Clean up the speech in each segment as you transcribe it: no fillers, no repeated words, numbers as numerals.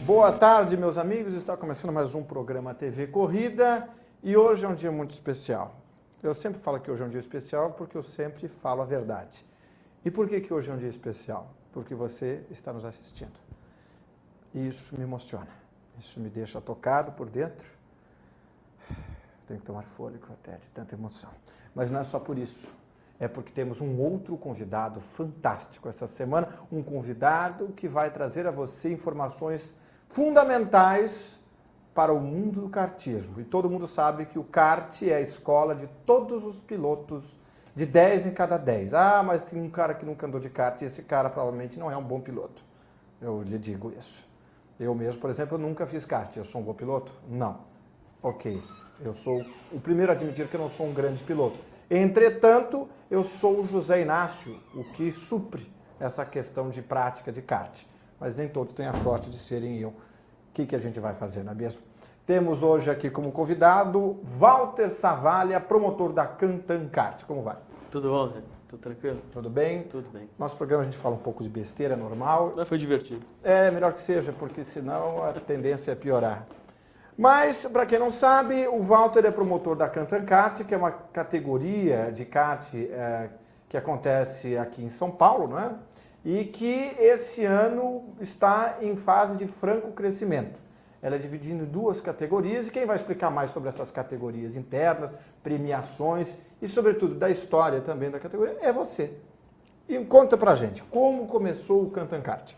Boa tarde, meus amigos. Está começando mais um programa TV Corrida e hoje é um dia muito especial. Eu sempre falo que hoje é um dia especial porque eu sempre falo a verdade. E por que hoje é um dia especial? Porque você está nos assistindo. E isso me emociona. Isso me deixa tocado por dentro. Tenho que tomar fôlego até de tanta emoção. Mas não é só por isso. É porque temos um outro convidado fantástico essa semana. Um convidado que vai trazer a você informações fundamentais para o mundo do kartismo. E todo mundo sabe que o kart é a escola de todos os pilotos, de 10 em cada 10. Ah, mas tem um cara que nunca andou de kart e esse cara provavelmente não é um bom piloto. Eu lhe digo isso. Eu mesmo, por exemplo, eu nunca fiz kart. Eu sou um bom piloto? Não. Ok. Eu sou o primeiro a admitir que eu não sou um grande piloto. Entretanto, eu sou o José Inácio, o que supre essa questão de prática de kart. Mas nem todos têm a sorte de serem eu. O que a gente vai fazer, não é mesmo? Temos hoje aqui como convidado Walter Savalha, promotor da Cantan Kart. Como vai? Tudo bom, Zé? Tudo tranquilo? Tudo bem? Tudo bem. Nosso programa a gente fala um pouco de besteira, normal. Mas foi divertido. É, melhor que seja, porque senão a tendência é piorar. Mas, para quem não sabe, o Walter é promotor da Cantan Kart, que é uma categoria de kart que acontece aqui em São Paulo, não é? E que esse ano está em fase de franco crescimento. Ela é dividida em duas categorias e quem vai explicar mais sobre essas categorias internas, premiações e, sobretudo, da história também da categoria é você. E conta pra gente, como começou o Cantan Kart?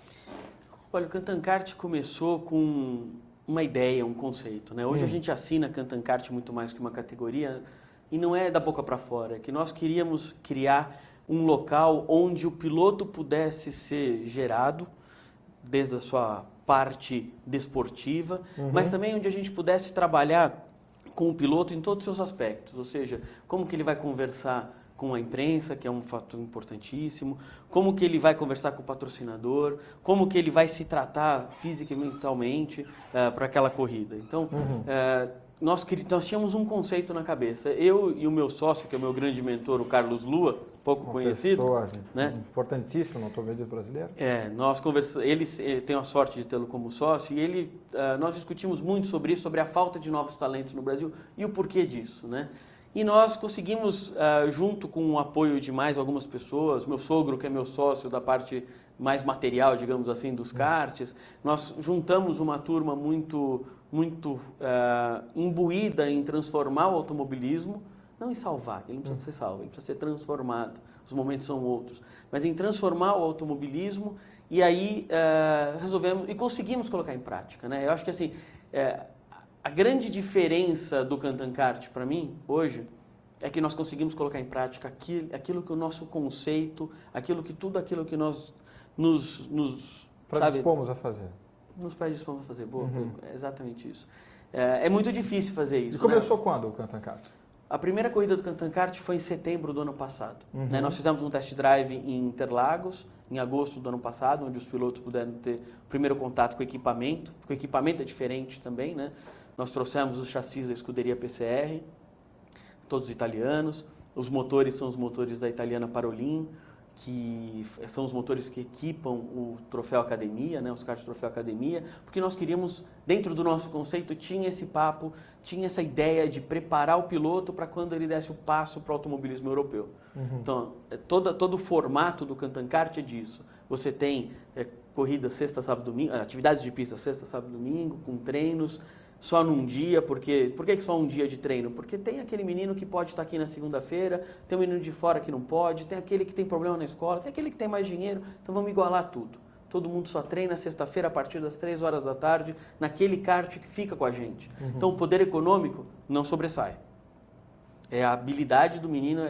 Olha, o Cantan Kart começou com uma ideia, um conceito, né? Hoje a gente assina Cantan Kart muito mais que uma categoria e não é da boca para fora, é que nós queríamos criar um local onde o piloto pudesse ser gerado desde a sua parte desportiva, mas também onde a gente pudesse trabalhar com o piloto em todos os seus aspectos, ou seja, como que ele vai conversar com a imprensa, que é um fator importantíssimo, como que ele vai conversar com o patrocinador, como que ele vai se tratar física e mentalmente para aquela corrida. Então, nós tínhamos um conceito na cabeça. Eu e o meu sócio, que é o meu grande mentor, o Carlos Lua, pouco uma conhecido, pessoa, né? Importantíssimo no automobilismo brasileiro. Nós conversamos. Ele tem a sorte de tê-lo como sócio e nós discutimos muito sobre isso, sobre a falta de novos talentos no Brasil e o porquê disso, né? E nós conseguimos, junto com o apoio de mais algumas pessoas, meu sogro, que é meu sócio da parte mais material, digamos assim, dos karts, nós juntamos uma turma muito imbuída em transformar o automobilismo, não em salvar, ele não precisa ser salvo, ele precisa ser transformado, os momentos são outros, mas em transformar o automobilismo e aí resolvemos e conseguimos colocar em prática, né? Eu acho que assim, a grande diferença do Cantan Kart para mim hoje é que nós conseguimos colocar em prática aquilo que o nosso conceito, tudo aquilo que nós nos predispomos a fazer. Nos predispomos a fazer, boa, é exatamente isso. É muito difícil fazer isso. E começou quando o Cantan Kart? A primeira corrida do Cantan Kart foi em setembro do ano passado. Né? Nós fizemos um test drive em Interlagos, em agosto do ano passado, onde os pilotos puderam ter o primeiro contato com o equipamento, porque o equipamento é diferente também, né? Nós trouxemos os chassis da escuderia PCR, todos italianos. Os motores são os motores da italiana Parolin, que são os motores que equipam o Troféu Academia, né, os karts Troféu Academia, porque nós queríamos, dentro do nosso conceito, tinha esse papo, tinha essa ideia de preparar o piloto para quando ele desse o passo para o automobilismo europeu. Então, todo o formato do Cantan Kart é disso. Você tem corridas sexta, sábado, domingo, atividades de pista sexta, sábado, domingo, com treinos, só num dia, por que só um dia de treino? Porque tem aquele menino que pode estar aqui na segunda-feira, tem um menino de fora que não pode, tem aquele que tem problema na escola, tem aquele que tem mais dinheiro, então vamos igualar tudo. Todo mundo só treina sexta-feira a partir das 3 horas da tarde, naquele kart que fica com a gente. Então o poder econômico não sobressai. É a habilidade do menino.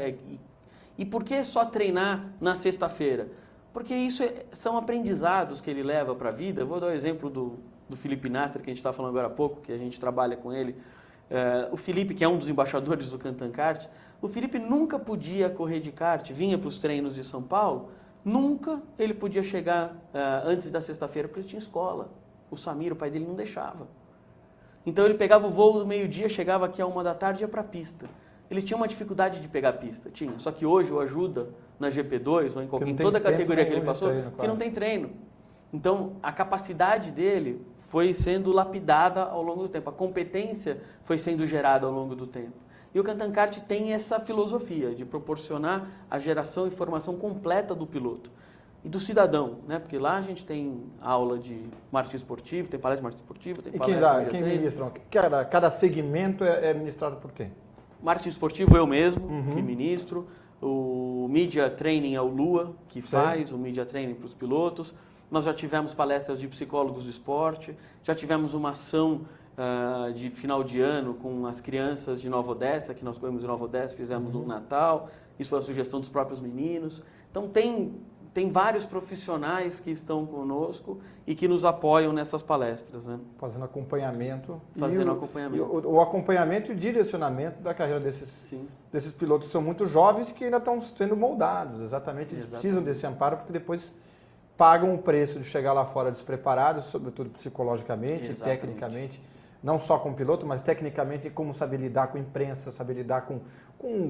E por que só treinar na sexta-feira? Porque isso são aprendizados que ele leva para a vida. Eu vou dar o exemplo do Felipe Nasser, que a gente estava falando agora há pouco, que a gente trabalha com ele. O Felipe, que é um dos embaixadores do Cantan Kart, o Felipe nunca podia correr de kart, vinha para os treinos de São Paulo, nunca ele podia chegar antes da sexta-feira, porque ele tinha escola. O Samir, o pai dele, não deixava. Então ele pegava o voo do meio-dia, chegava aqui à 1 da tarde e ia para a pista. Ele tinha uma dificuldade de pegar a pista, tinha. Só que hoje o ajuda na GP2 ou em toda a categoria que ele passou, porque não tem treino. Então, a capacidade dele foi sendo lapidada ao longo do tempo, a competência foi sendo gerada ao longo do tempo. E o Kantan Kart tem essa filosofia de proporcionar a geração e formação completa do piloto e do cidadão, né? Porque lá a gente tem aula de marketing esportivo, tem palestra de marketing esportivo, tem palestra de quem ministra? Cada segmento é ministrado por quem? Marketing esportivo eu mesmo que ministro, o Media Training é o Lua que faz, o Media Training para os pilotos. Nós já tivemos palestras de psicólogos do esporte, já tivemos uma ação de final de ano com as crianças de Nova Odessa, que nós corremos em Nova Odessa, fizemos no Natal, isso foi a sugestão dos próprios meninos. Então tem vários profissionais que estão conosco e que nos apoiam nessas palestras. Né? Fazendo acompanhamento. O acompanhamento e o direcionamento da carreira desses pilotos que são muito jovens que ainda estão sendo moldados. Exatamente, eles precisam desse amparo porque depois pagam o preço de chegar lá fora despreparados, sobretudo psicologicamente, tecnicamente, não só com o piloto, mas tecnicamente como saber lidar com imprensa, saber lidar com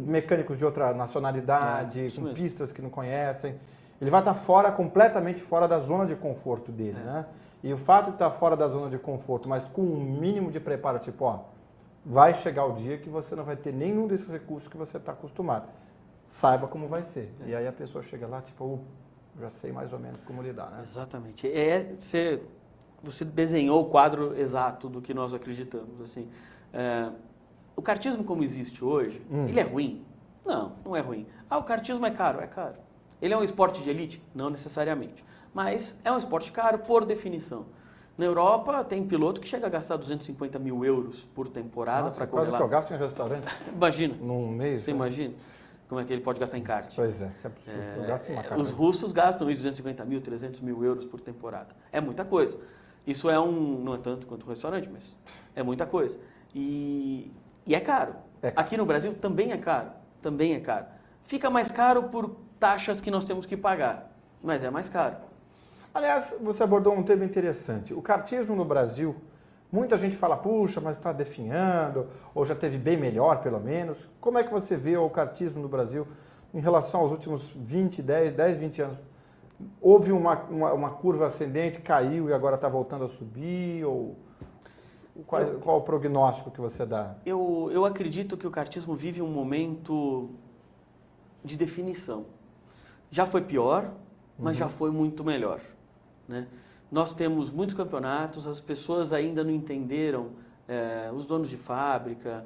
mecânicos de outra nacionalidade, com pistas que não conhecem. Ele vai estar completamente fora da zona de conforto dele, né? E o fato de estar fora da zona de conforto, mas com um mínimo de preparo, tipo, vai chegar o dia que você não vai ter nenhum desses recursos que você está acostumado. Saiba como vai ser. E aí a pessoa chega lá, tipo, já sei mais ou menos como lidar, né? Exatamente. Você desenhou o quadro exato do que nós acreditamos. Assim, o kartismo como existe hoje, ele é ruim? Não, não é ruim. O kartismo é caro? É caro. Ele é um esporte de elite? Não necessariamente. Mas é um esporte caro por definição. Na Europa tem piloto que chega a gastar 250 mil euros por temporada para correr lá. Quase que eu gasto em um restaurante. Imagina. Num mês. Você imagina? Como é que ele pode gastar em kart? Pois é, que absurdo. Eu gasto uma cara. Os russos gastam 250 mil, 300 mil euros por temporada. É muita coisa. Isso não é tanto quanto o restaurante, mas é muita coisa. E é caro. Aqui no Brasil também é caro. Também é caro. Fica mais caro por taxas que nós temos que pagar, mas é mais caro. Aliás, você abordou um tema interessante. O kartismo no Brasil, muita gente fala, puxa, mas está definhando, ou já teve bem melhor, pelo menos. Como é que você vê o kartismo no Brasil em relação aos últimos 20 anos? Houve uma curva ascendente, caiu e agora está voltando a subir? Ou qual o prognóstico que você dá? Eu acredito que o kartismo vive um momento de definição. Já foi pior, mas já foi muito melhor. Né? Nós temos muitos campeonatos, as pessoas ainda não entenderam, os donos de fábrica,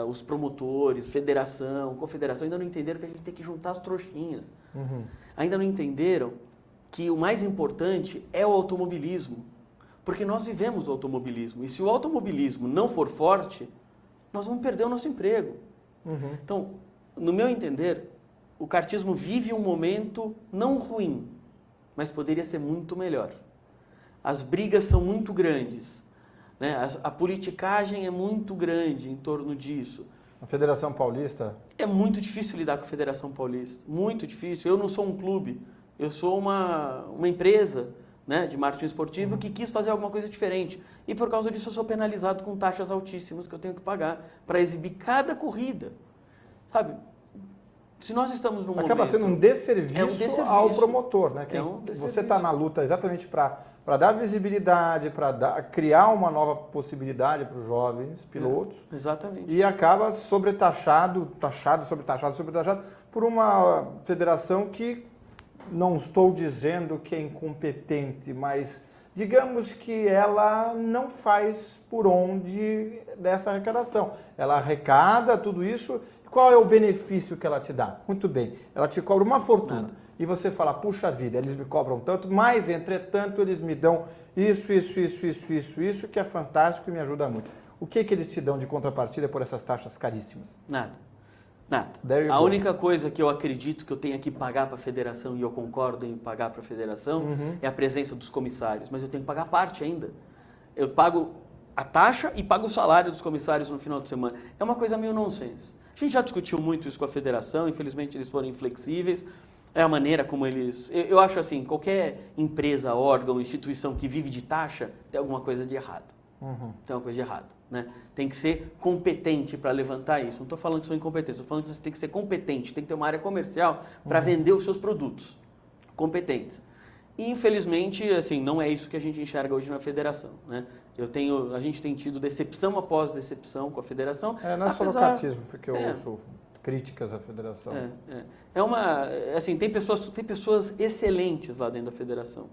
os promotores, federação, confederação, ainda não entenderam que a gente tem que juntar as trouxinhas. Ainda não entenderam que o mais importante é o automobilismo, porque nós vivemos o automobilismo. E se o automobilismo não for forte, nós vamos perder o nosso emprego. Então, no meu entender, o kartismo vive um momento não ruim, mas poderia ser muito melhor. As brigas são muito grandes, né? A politicagem é muito grande em torno disso. A Federação Paulista? É muito difícil lidar com a Federação Paulista, muito difícil. Eu não sou um clube, eu sou uma empresa, né, de marketing esportivo que quis fazer alguma coisa diferente. E por causa disso eu sou penalizado com taxas altíssimas que eu tenho que pagar para exibir cada corrida. Sabe? Se nós estamos num Acaba sendo um desserviço ao promotor, né? Você está na luta exatamente para dar visibilidade, para criar uma nova possibilidade para os jovens pilotos. Exatamente. E acaba taxado por uma federação que, não estou dizendo que é incompetente, mas digamos que ela não faz por onde dessa arrecadação. Ela arrecada tudo isso. Qual é o benefício que ela te dá? Muito bem, ela te cobra uma fortuna. Nada. E você fala, puxa vida, eles me cobram tanto, mas, entretanto, eles me dão isso, que é fantástico e me ajuda muito. O que eles te dão de contrapartida por essas taxas caríssimas? Nada. Nada. A única coisa que eu acredito que eu tenha que pagar para a federação, e eu concordo em pagar para a federação, é a presença dos comissários. Mas eu tenho que pagar parte ainda. Eu pago a taxa e pago o salário dos comissários no final de semana. É uma coisa meio nonsense. A gente já discutiu muito isso com a federação, infelizmente eles foram inflexíveis. É a maneira como eles... Eu acho assim, qualquer empresa, órgão, instituição que vive de taxa, tem alguma coisa de errado. Tem alguma coisa de errado. Né? Tem que ser competente para levantar isso. Não estou falando que são incompetentes, estou falando que você tem que ser competente, tem que ter uma área comercial para vender os seus produtos. Competentes. E, infelizmente, assim, não é isso que a gente enxerga hoje na federação, né? A gente tem tido decepção após decepção com a federação. Não é só locatismo, porque eu ouço críticas à federação. Assim, tem pessoas excelentes lá dentro da federação,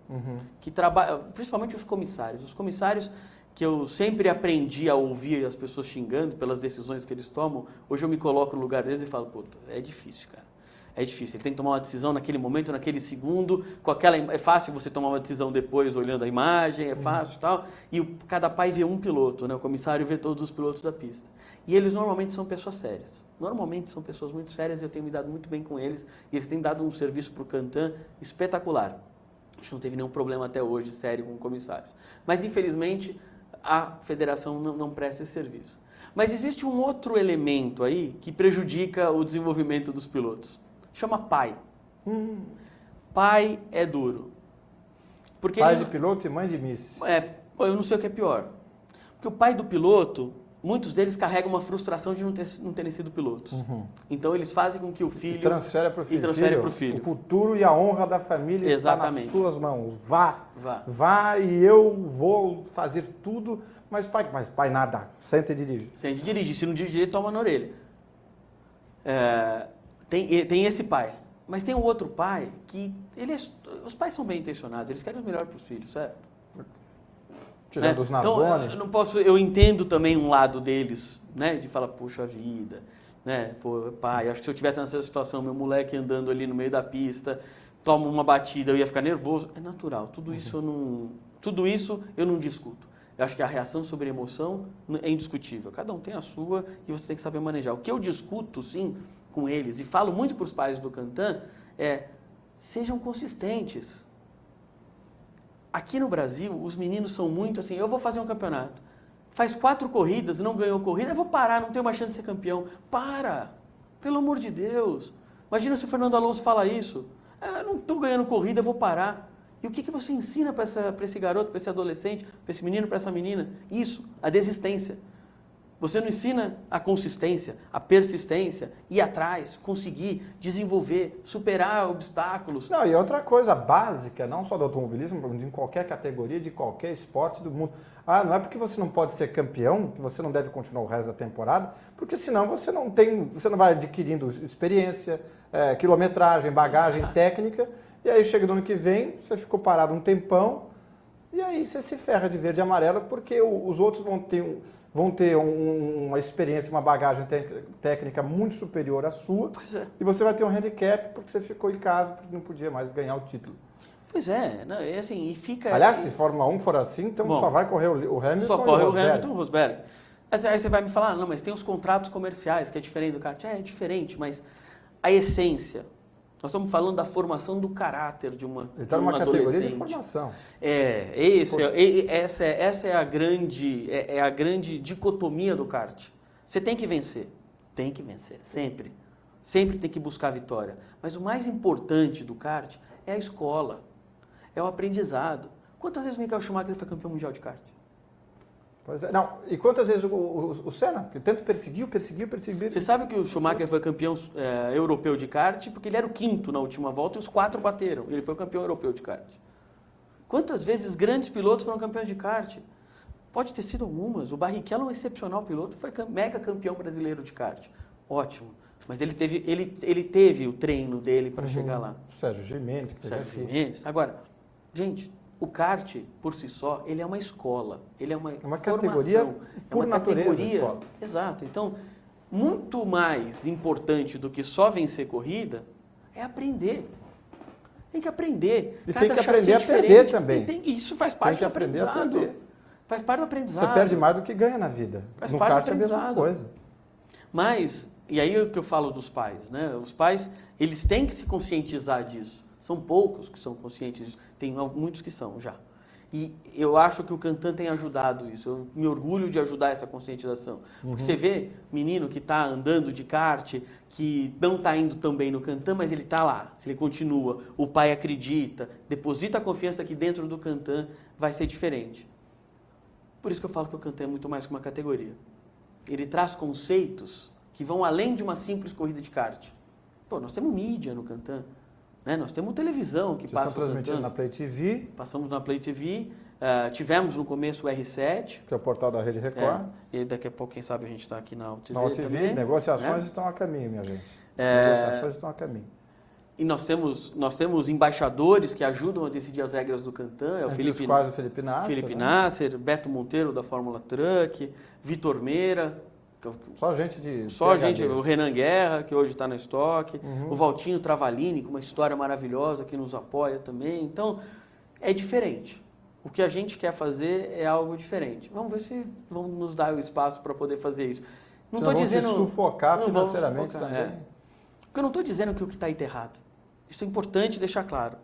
que trabalham, principalmente os comissários. Os comissários que eu sempre aprendi a ouvir as pessoas xingando pelas decisões que eles tomam, hoje eu me coloco no lugar deles e falo, puta, é difícil, cara. É difícil, ele tem que tomar uma decisão naquele momento, naquele segundo, é fácil você tomar uma decisão depois olhando a imagem, é fácil e tal, e cada pai vê um piloto, né? O comissário vê todos os pilotos da pista. E eles normalmente são pessoas sérias, normalmente são pessoas muito sérias e eu tenho me dado muito bem com eles, e eles têm dado um serviço para o Cantan espetacular. A gente não teve nenhum problema até hoje sério com comissários. Mas, infelizmente, a federação não presta esse serviço. Mas existe um outro elemento aí que prejudica o desenvolvimento dos pilotos. Chama pai. Pai é duro. Porque pai de piloto e mãe de miss. Eu não sei o que é pior. Porque o pai do piloto, muitos deles carregam uma frustração de não terem sido pilotos. Então eles fazem com que o filho... E transfere para o filho. O futuro e a honra da família está nas suas mãos. Vá e eu vou fazer tudo, mas pai nada, senta e dirige. Senta e dirige, se não dirigir, toma na orelha. Tem esse pai. Mas tem um outro pai que... os pais são bem intencionados, eles querem o melhor para os filhos, certo? Tirando os Nardoni. Então, eu entendo também um lado deles, né? De falar, puxa vida, né? Pô, pai, acho que se eu tivesse nessa situação, meu moleque andando ali no meio da pista, toma uma batida, eu ia ficar nervoso. É natural, tudo isso eu não discuto. Eu acho que a reação sobre a emoção é indiscutível. Cada um tem a sua e você tem que saber manejar. O que eu discuto, sim, com eles, e falo muito para os pais do Cantan, sejam consistentes. Aqui no Brasil, os meninos são muito assim, eu vou fazer um campeonato. Faz 4 corridas, não ganhou corrida, eu vou parar, não tenho mais chance de ser campeão. Para! Pelo amor de Deus! Imagina se o Fernando Alonso fala isso. Não estou ganhando corrida, eu vou parar. E o que você ensina para esse garoto, para esse adolescente, para esse menino, para essa menina? Isso, a desistência. Você não ensina a consistência, a persistência, ir atrás, conseguir, desenvolver, superar obstáculos. Não, e outra coisa básica, não só do automobilismo, de qualquer categoria, de qualquer esporte do mundo. Não é porque você não pode ser campeão, que você não deve continuar o resto da temporada, porque senão você não vai adquirindo experiência, quilometragem, bagagem técnica, e aí chega no ano que vem, você ficou parado um tempão, e aí você se ferra de verde e amarelo, porque os outros vão ter uma experiência, uma bagagem técnica muito superior à sua, e você vai ter um handicap porque você ficou em casa porque não podia mais ganhar o título. Pois é, assim, e fica... Aliás, se Fórmula 1 for assim, então só vai correr o Hamilton só corre o Hamilton e o Rosberg. Aí você vai me falar, não, mas tem os contratos comerciais, que é diferente do kart. É diferente, mas a essência... Nós estamos falando da formação do caráter de uma adolescente. Então, uma categoria de formação. Essa é a grande dicotomia do kart. Você tem que vencer, sempre. Sempre tem que buscar a vitória. Mas o mais importante do kart é a escola, é o aprendizado. Quantas vezes o Michael Schumacher foi campeão mundial de kart? Pois é. Não, e quantas vezes o Senna, que tanto perseguiu. Você sabe que o Schumacher foi campeão europeu de kart porque ele era o 5º na última volta e os 4 bateram. Ele foi o campeão europeu de kart. Quantas vezes grandes pilotos foram campeões de kart? Pode ter sido algumas. O Barrichello é um excepcional piloto, foi mega campeão brasileiro de kart. Ótimo. Mas ele teve o treino dele para chegar lá. Sérgio Gimenez. Agora, gente... O kart, por si só, ele é uma escola, ele é uma categoria formação, por natureza, escola. Exato. Então, muito mais importante do que só vencer corrida é aprender. Tem que aprender. E tem que aprender a perder também. Isso faz parte do aprendizado. Faz parte do aprendizado. Você perde mais do que ganha na vida. Faz parte do aprendizado. É a mesma coisa. Mas, e aí é o que eu falo dos pais, né? Os pais, eles têm que se conscientizar disso. São poucos que são conscientes disso, tem muitos que são já. E eu acho que o Cantan tem ajudado isso, eu me orgulho de ajudar essa conscientização. Porque você vê menino que está andando de kart, que não está indo tão bem no Cantan, mas ele está lá, ele continua, o pai acredita, deposita a confiança que dentro do Cantan vai ser diferente. Por isso que eu falo que o Cantan é muito mais que uma categoria. Ele traz conceitos que vão além de uma simples corrida de kart. Nós temos mídia no Cantan. né? Nós temos televisão que Vocês passa estão transmitindo cantando. na Play TV, Passamos na Play TV, tivemos no começo o R7, que é o portal da Rede Record. e daqui a pouco, quem sabe, a gente está aqui na UTV Na UTV, também. negociações né? estão a caminho, minha gente. Negociações estão a caminho. E nós temos embaixadores que ajudam a decidir as regras do Cantan, é o Entre os quais o Felipe Nasser. Felipe né? Nasser, Beto Monteiro da Fórmula Truck, Vitor Meira, Só gente de só PhD. gente, o Renan Guerra, que hoje está na estoque, Uhum. o Valtinho Travalini, com uma história maravilhosa que nos apoia também. Então, é diferente. O que a gente quer fazer é algo diferente. Vamos ver se vão nos dar o espaço para poder fazer isso. Não estou dizendo. Se sufocar não vamos financeiramente sufocar, também. Porque eu não estou dizendo que o que está errado. Isso é importante deixar claro.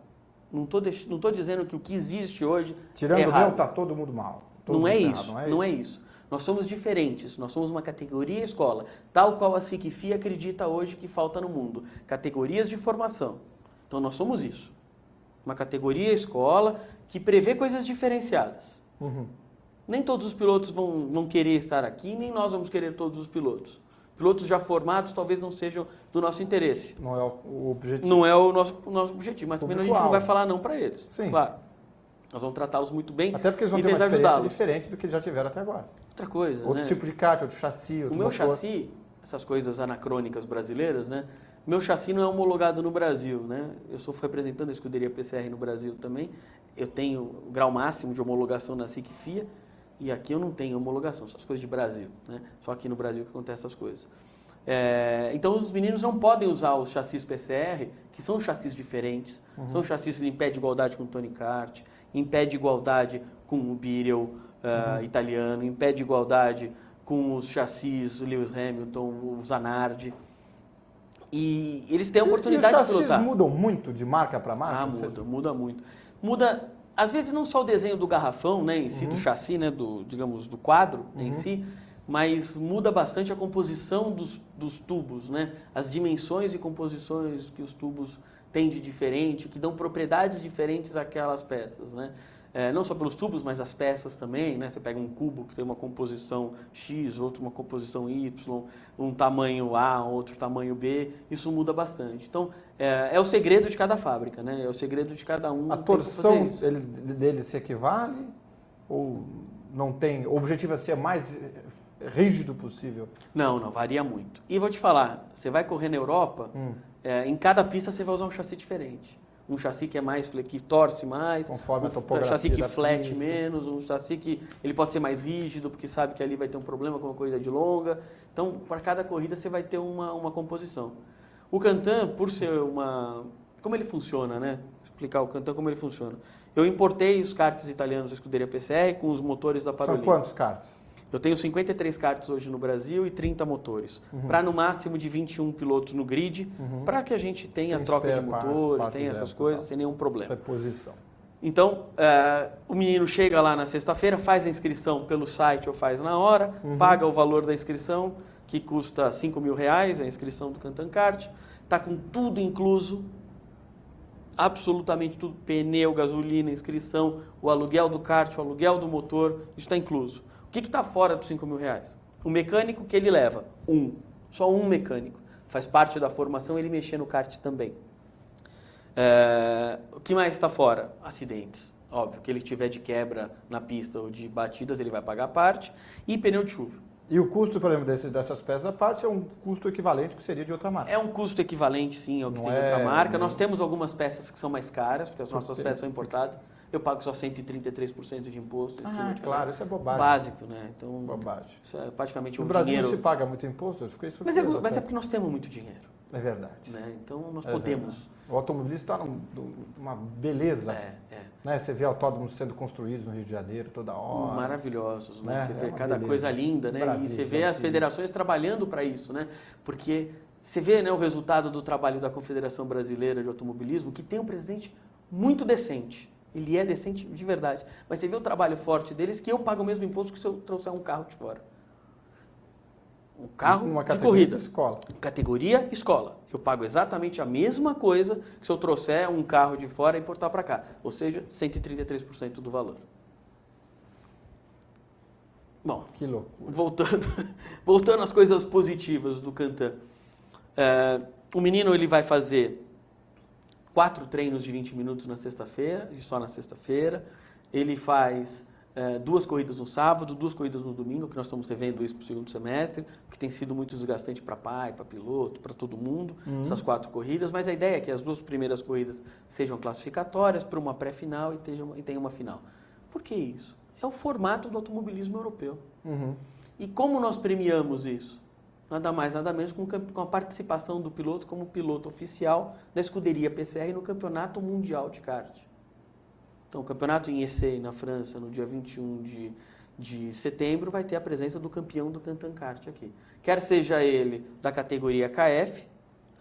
Não estou dizendo que o que existe hoje Tirando é o errado. meu, está todo mundo mal. Todo Não mundo é errado, isso, não é isso. Nós somos diferentes, nós somos uma categoria escola, tal qual a SICFI acredita hoje que falta no mundo. Categorias de formação. Então nós somos isso. Uma categoria escola que prevê coisas diferenciadas. Uhum. Nem todos os pilotos vão querer estar aqui, nem nós vamos querer todos os pilotos. Pilotos já formados talvez não sejam do nosso interesse. Não é o objetivo. Não é o nosso objetivo, mas também a gente não vai Público-alvo. falar não para eles. Sim. Claro. Nós vamos tratá-los muito bem Até porque eles vão e ter uma tentar experiência ajudá-los. diferente do que eles já tiveram até agora. Outra coisa, Outro né? tipo de kart, outro chassi, O outro meu motor. chassi, essas coisas anacrônicas brasileiras, né? Meu chassi não é homologado no Brasil, né? Eu sou representando a escuderia PCR no Brasil também. Eu tenho o grau máximo de homologação na SIC-FIA e aqui eu não tenho homologação, são as coisas de Brasil, né? Só aqui no Brasil que acontecem essas coisas. Então os meninos não podem usar os chassis PCR, que são chassis diferentes, são chassis que impedem igualdade com o Tony Kart, impede igualdade com o Birel italiano, impede igualdade com os chassis Lewis Hamilton, o Zanardi. E eles têm a oportunidade e os de pilotar. chassis mudam muito de marca para marca? Muda muito. Muda, às vezes, não só o desenho do garrafão, né, em si, do chassi, né, digamos, do quadro em si, mas muda bastante a composição dos tubos, né, as dimensões e composições que os tubos têm de diferente, que dão propriedades diferentes àquelas peças, né. Não só pelos tubos, mas as peças também, né? Você pega um cubo que tem uma composição X, outro uma composição Y, um tamanho A, outro tamanho B, isso muda bastante. Então, é o segredo de cada fábrica, né? É o segredo de cada um. A torção dele se equivale? Ou não tem? O objetivo é ser mais rígido possível? Não, varia muito. E vou te falar, você vai correr na Europa, em cada pista você vai usar um chassi diferente. Um chassi que é mais que torce mais, conforme a um topografia chassi que da flete pista. menos, um chassi que ele pode ser mais rígido, porque sabe que ali vai ter um problema com uma corrida de longa. Então, para cada corrida você vai ter uma composição. O Cantan, por ser como ele funciona, né? Vou explicar o Cantan como ele funciona. Eu importei os karts italianos da escuderia PCR com os motores da Parolin. São quantos karts? Eu tenho 53 karts hoje no Brasil e 30 motores. Para no máximo de 21 pilotos no grid, para que a gente tenha Tem troca de spare parts, motores, partes tenha essas extras, coisas, tal. sem nenhum problema. Reposição. Então, o menino chega lá na sexta-feira, faz a inscrição pelo site ou faz na hora, paga o valor da inscrição, que custa R$5.000, a inscrição do Cantan Kart, está com tudo incluso, absolutamente tudo, pneu, gasolina, inscrição, o aluguel do kart, o aluguel do motor, isso está incluso. O que está fora dos R$5.000? O mecânico que ele leva, só um mecânico. Faz parte da formação ele mexer no kart também. O que mais está fora? Acidentes. Óbvio, que ele tiver de quebra na pista ou de batidas, ele vai pagar a parte. E pneu de chuva. E o custo, por exemplo, dessas peças à parte é um custo equivalente que seria de outra marca? É um custo equivalente, sim, ao que Não tem de outra marca. não. Nós temos algumas peças que são mais caras, porque as nossas peças são importadas. Eu pago só 133% de imposto em cima de claro, isso é bobagem. básico, né? Então, Bobagem. isso é praticamente No um Brasil dinheiro. não se paga muito imposto? Eu fiquei Mas surpreso é até. porque nós temos muito dinheiro, É verdade. né? Então nós É podemos. verdade. O automobilismo está numa beleza. Né? Você vê autódromos sendo construídos no Rio de Janeiro toda hora. Maravilhosos, né? Né? Você É vê uma cada beleza. coisa linda, né? Brasil, E você vê as Brasil. federações trabalhando para isso, né? Porque você vê, né, o resultado do trabalho da Confederação Brasileira de Automobilismo, que tem um presidente muito decente. Ele é decente de verdade. Mas você vê o trabalho forte deles, que eu pago o mesmo imposto que se eu trouxer um carro de fora. Um carro Uma de categoria corrida. de escola. Categoria escola. Eu pago exatamente a mesma coisa que se eu trouxer um carro de fora e importar para cá. Ou seja, 133% do valor. Bom, Que louco. voltando às coisas positivas do Cantan. O menino ele vai fazer 4 treinos de 20 minutos na sexta-feira, e só na sexta-feira. Ele faz 2 corridas no sábado, 2 corridas no domingo, que nós estamos revendo isso para o segundo semestre, porque tem sido muito desgastante para pai, para piloto, para todo mundo, essas 4 corridas. Mas a ideia é que as 2 primeiras corridas sejam classificatórias para uma pré-final e tenha uma final. Por que isso? É o formato do automobilismo europeu. E como nós premiamos isso? Nada mais, nada menos com a participação do piloto como piloto oficial da escuderia PCR no Campeonato Mundial de Kart. Então, o campeonato em Essay, na França, no dia 21 de setembro, vai ter a presença do campeão do Cantan-Kart aqui. Quer seja ele da categoria KF...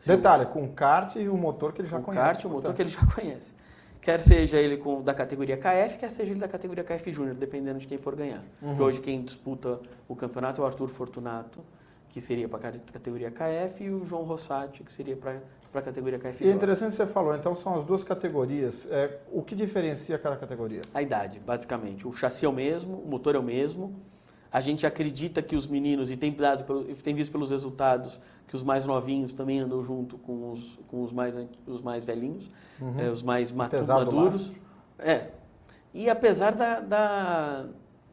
Detalhe, com kart e o motor que ele já conhece. Kart, o motor que ele já conhece. Quer seja ele da categoria KF, quer seja ele da categoria KF Júnior, dependendo de quem for ganhar. Porque hoje quem disputa o campeonato é o Arthur Fortunato, que seria para a categoria KF, e o João Rossati, que seria para a categoria KF. E é interessante que você falou, então são as 2 categorias. O que diferencia cada categoria? A idade, basicamente. O chassi é o mesmo, o motor é o mesmo. A gente acredita que os meninos, e tem visto pelos resultados, que os mais novinhos também andam junto com os mais velhinhos, os mais maduros. E apesar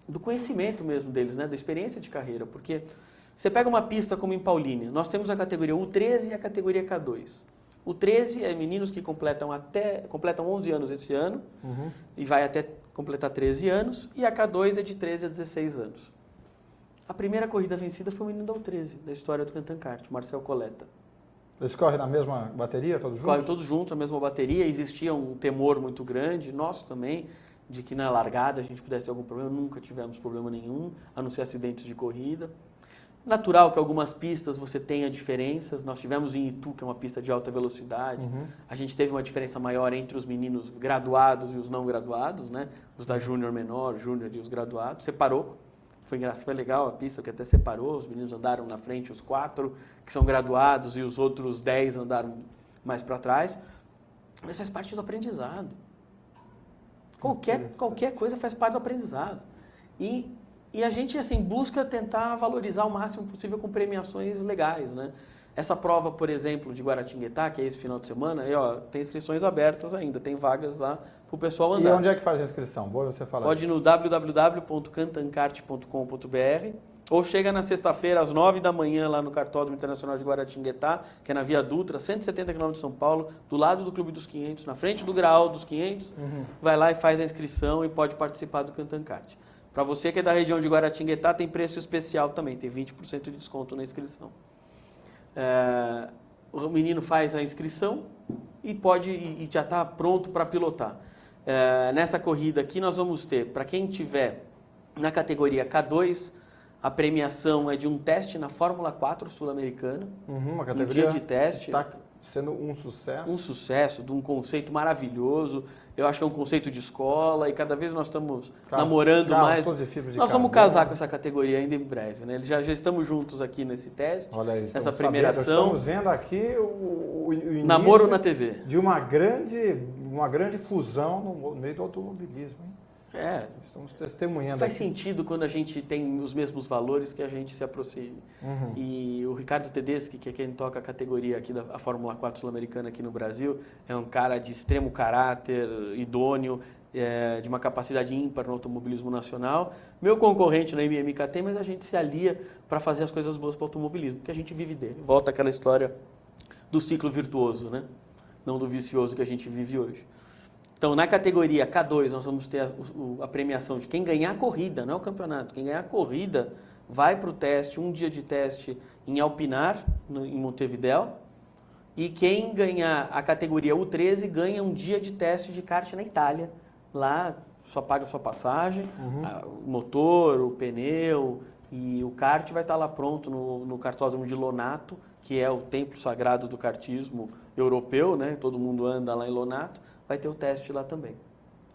do conhecimento mesmo deles, né, da experiência de carreira, porque você pega uma pista como em Paulínia, nós temos a categoria U13 e a categoria K2. O 13 é meninos que completam 11 anos esse ano e vai até completar 13 anos, e a K2 é de 13 a 16 anos. A primeira corrida vencida foi o menino da U13, da história do Cantan-Kart, Marcel Coletta. Eles correm na mesma bateria, todos juntos? Correm todos juntos, na mesma bateria. Existia um temor muito grande, nosso também, de que na largada a gente pudesse ter algum problema. Nunca tivemos problema nenhum, a não ser acidentes de corrida. Natural que algumas pistas você tenha diferenças. Nós tivemos em Itu, que é uma pista de alta velocidade. A gente teve uma diferença maior entre os meninos graduados e os não graduados, né? Os da Júnior menor, Júnior e os graduados. Separou. Foi legal a pista, que até separou. Os meninos andaram na frente, os 4 que são graduados, e os outros 10 andaram mais para trás. Mas faz parte do aprendizado. Qualquer coisa faz parte do aprendizado. E a gente assim, busca tentar valorizar o máximo possível com premiações legais, né? Essa prova, por exemplo, de Guaratinguetá, que é esse final de semana, tem inscrições abertas ainda, tem vagas lá para o pessoal andar. E onde é que faz a inscrição? Boa você falar. Pode ir no www.cantancart.com.br ou chega na sexta-feira às 9 da manhã lá no Cartódromo Internacional de Guaratinguetá, que é na Via Dutra, 170 km de São Paulo, do lado do Clube dos 500, na frente do Graal dos 500. Vai lá e faz a inscrição e pode participar do Cantan-Kart. Para você que é da região de Guaratinguetá, tem preço especial também, tem 20% de desconto na inscrição. O menino faz a inscrição e já está pronto para pilotar. Nessa corrida aqui nós vamos ter, para quem tiver na categoria K2, a premiação é de um teste na Fórmula 4 sul-americana. Uma categoria um dia de teste. Está sendo um sucesso. Um sucesso, de um conceito maravilhoso. Eu acho que é um conceito de escola e cada vez nós estamos namorando mais. Nós vamos casar com essa categoria ainda em breve, né? Já estamos juntos aqui nesse teste, nessa primeira ação. Estamos vendo aqui o início namoro na TV. De uma grande fusão no meio do automobilismo, hein? Estamos testemunhando. Faz sentido quando a gente tem os mesmos valores que a gente se aproxime. E o Ricardo Tedeschi, que é quem toca a categoria aqui da Fórmula 4 sul-americana aqui no Brasil, é um cara de extremo caráter, idôneo, de uma capacidade ímpar no automobilismo nacional. Meu concorrente na MMKT, mas a gente se alia para fazer as coisas boas para o automobilismo, porque a gente vive dele. Volta aquela história do ciclo virtuoso, né? Não do vicioso que a gente vive hoje. Então, na categoria K2, nós vamos ter a premiação de quem ganhar a corrida, não é o campeonato. Quem ganhar a corrida vai para o teste, um dia de teste em Alpinar, em Montevidéu. E quem ganhar a categoria U13 ganha um dia de teste de kart na Itália. Lá, só paga a sua passagem, o motor, o pneu e o kart vai estar lá pronto no cartódromo de Lonato, que é o templo sagrado do kartismo europeu, né? Todo mundo anda lá em Lonato. Vai ter o teste lá também.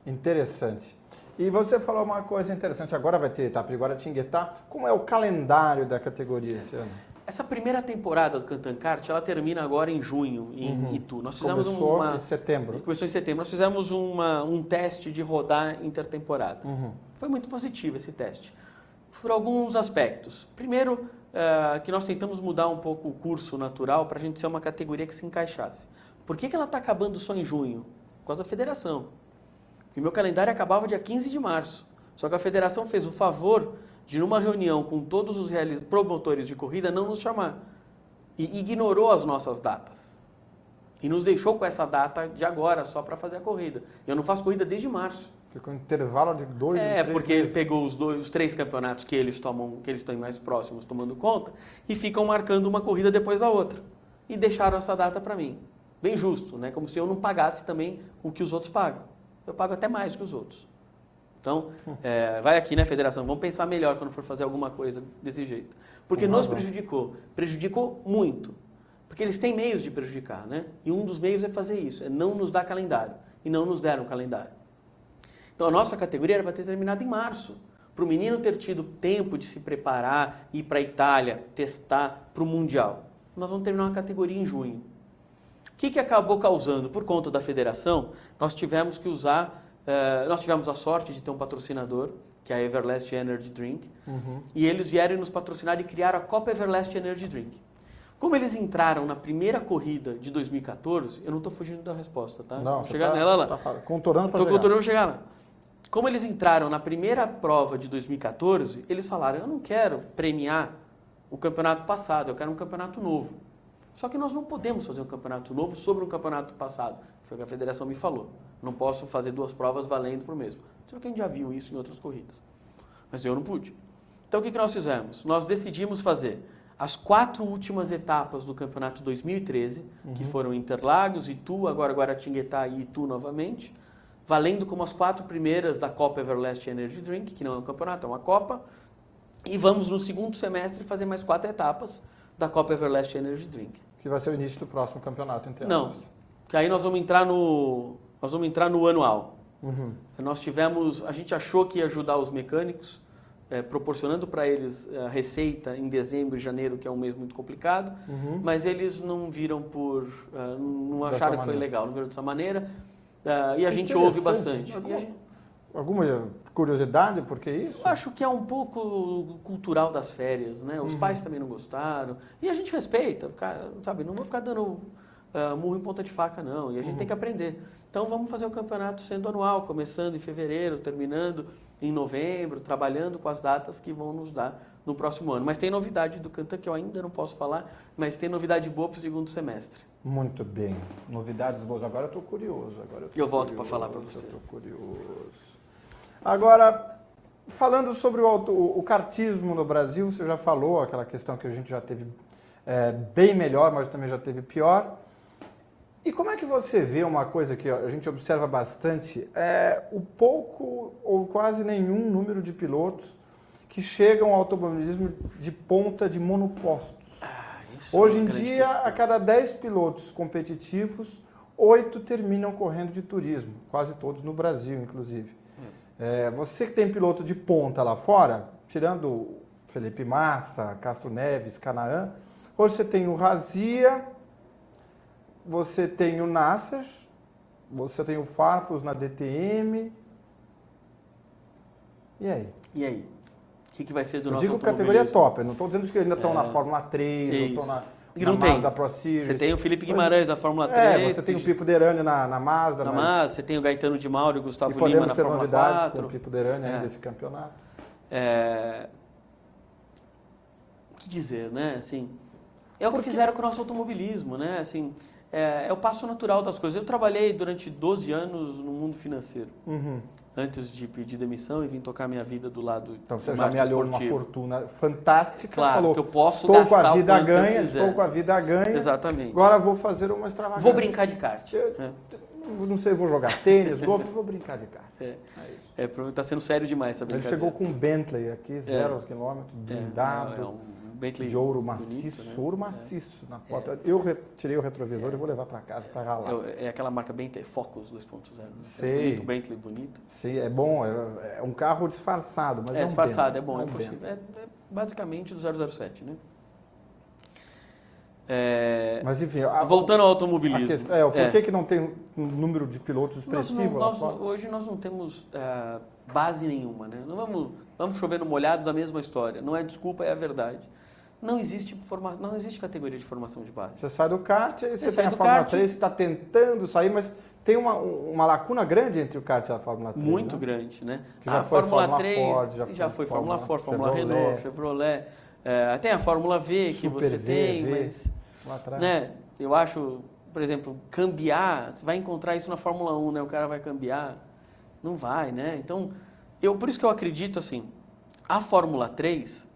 Interessante. E você falou uma coisa interessante, agora vai ter etapa de Guaratinguetá. Como é o calendário da categoria esse ano? Essa primeira temporada do Cantan-Kart, ela termina agora em junho, em Itu. Nós fizemos Começou em setembro. Começou em setembro. Nós fizemos um teste de rodar intertemporada. Foi muito positivo esse teste, por alguns aspectos. Primeiro, que nós tentamos mudar um pouco o curso natural para a gente ser uma categoria que se encaixasse. Por que ela está acabando só em junho? Por causa da federação. Porque meu calendário acabava dia 15 de março. Só que a federação fez o favor de, numa reunião com todos os promotores de corrida, não nos chamar. E ignorou as nossas datas. E nos deixou com essa data de agora, só para fazer a corrida. Eu não faço corrida desde março. Ficou um intervalo de 2 É, 3 porque ele meses. pegou os 3 campeonatos que eles estão mais próximos tomando conta e ficam marcando uma corrida depois da outra. E deixaram essa data para mim. Bem justo, né? Como se eu não pagasse também o que os outros pagam. Eu pago até mais que os outros. Então, vai aqui, né, federação? Vamos pensar melhor quando for fazer alguma coisa desse jeito. Porque nos prejudicou. Prejudicou muito. Porque eles têm meios de prejudicar, né? E um dos meios é fazer isso, é não nos dar calendário. E não nos deram calendário. Então, a nossa categoria era para ter terminado em março. Para o menino ter tido tempo de se preparar, ir para a Itália, testar para o Mundial. Nós vamos terminar uma categoria em junho. O que acabou causando? Por conta da federação, nós tivemos que usar... nós tivemos a sorte de ter um patrocinador, que é a Everlast Energy Drink, e eles vieram nos patrocinar e criaram a Copa Everlast Energy Drink. Como eles entraram na primeira corrida de 2014, eu não estou fugindo da resposta, tá? Não, vou chegar nela lá. Contornando para Estou contornando chegar lá. Como eles entraram na primeira prova de 2014, eles falaram, eu não quero premiar o campeonato passado, eu quero um campeonato novo. Só que nós não podemos fazer um campeonato novo sobre um campeonato passado. Foi o que a federação me falou. Não posso fazer 2 provas valendo para o mesmo. Só que a gente já viu isso em outras corridas. Mas eu não pude. Então o que nós fizemos? Nós decidimos fazer as 4 últimas etapas do campeonato 2013, que foram Interlagos, Itu, agora Guaratinguetá e Itu novamente, valendo como as 4 primeiras da Copa Everlast Energy Drink, que não é um campeonato, é uma Copa. E vamos no segundo semestre fazer mais 4 etapas da Copa Everlast Energy Drink. Que vai ser o início do próximo campeonato, entre Não, que aí nós vamos entrar no anual. A gente achou que ia ajudar os mecânicos, proporcionando para eles a receita em dezembro e janeiro, que é um mês muito complicado, mas eles não viram não acharam que foi legal, não viram dessa maneira, e a gente ouve bastante. Alguma curiosidade por que isso? Eu acho que é um pouco cultural das férias, né? Os pais também não gostaram. E a gente respeita, cara, sabe? Não vou ficar dando murro em ponta de faca, não. E a gente tem que aprender. Então vamos fazer o campeonato sendo anual, começando em fevereiro, terminando em novembro, trabalhando com as datas que vão nos dar no próximo ano. Mas tem novidade do Cantan que eu ainda não posso falar, mas tem novidade boa para o segundo semestre. Muito bem. Novidades boas. Agora eu estou curioso. Eu volto para falar para você. Estou curioso. Agora, falando sobre o kartismo no Brasil, você já falou aquela questão que a gente já teve bem melhor, mas também já teve pior. E como é que você vê uma coisa que a gente observa bastante, o pouco ou quase nenhum número de pilotos que chegam ao automobilismo de ponta de monopostos. Hoje em dia, a cada 10 pilotos competitivos, 8 terminam correndo de turismo, quase todos no Brasil, inclusive. Você que tem piloto de ponta lá fora, tirando Felipe Massa, Castro Neves, Canaan, hoje você tem o Razia, você tem o Nasser, você tem o Farfus na DTM. E aí? E aí? O que vai ser do nosso automobilismo? Eu digo categoria top, eu não estou dizendo que ainda estão na Fórmula 3, isso. não E estão não na tem. Mazda Pro Series. Você tem o Felipe Guimarães da Fórmula 3. Você tem o Pipo Derani na Mazda. Na Mazda, você tem o Gaetano de Mauro e o Gustavo e Lima na Fórmula novidades 4. com o Pipo Derani ainda desse campeonato. O que dizer, né? Assim, o que fizeram com o nosso automobilismo, né? Assim, é o passo natural das coisas. Eu trabalhei durante 12 anos no mundo financeiro. Antes de pedir demissão e vim tocar minha vida do lado então você já me aliou numa fortuna fantástica. Claro, falou, que eu posso estou gastar com a vida o quanto ganha, eu quiser. Estou com a vida ganha. Exatamente. Agora vou fazer uma extravagância. Vou brincar de kart. Não sei, vou jogar tênis, golfe, vou brincar de kart. Tá sendo sério demais essa brincadeira. Ele chegou com um Bentley aqui, 0 km, blindado. Bentley de ouro maciço, bonito, né? Ouro maciço na porta. Eu tirei o retrovisor e vou levar para casa para ralar. É aquela marca Bentley Focus 2.0. Sei. Bonito, Bentley bonito. Sim, é bom. É um carro disfarçado, mas disfarçado, é bom, é possível. É basicamente do 007, né? Mas enfim, voltando ao automobilismo. Por que não tem um número de pilotos expressivo? Hoje nós não temos base nenhuma, né? Não vamos chover no molhado da mesma história. Não é desculpa, é a verdade. não existe categoria de formação de base. Você sai do kart, aí você sai tem a do Fórmula kart. 3, você está tentando sair, mas tem uma lacuna grande entre o kart e a Fórmula 3. Muito né? grande, né? Que já A foi Fórmula Fórmula 3 Ford, já foi Fórmula Ford, Fórmula Chevrolet. Renault, Chevrolet. Tem a Fórmula V que Super você V, tem, V, mas lá atrás. né, eu acho, por exemplo, cambiar, você vai encontrar isso na Fórmula 1, né? O cara vai cambiar, não vai, né? Então, por isso que eu acredito assim, a Fórmula 3,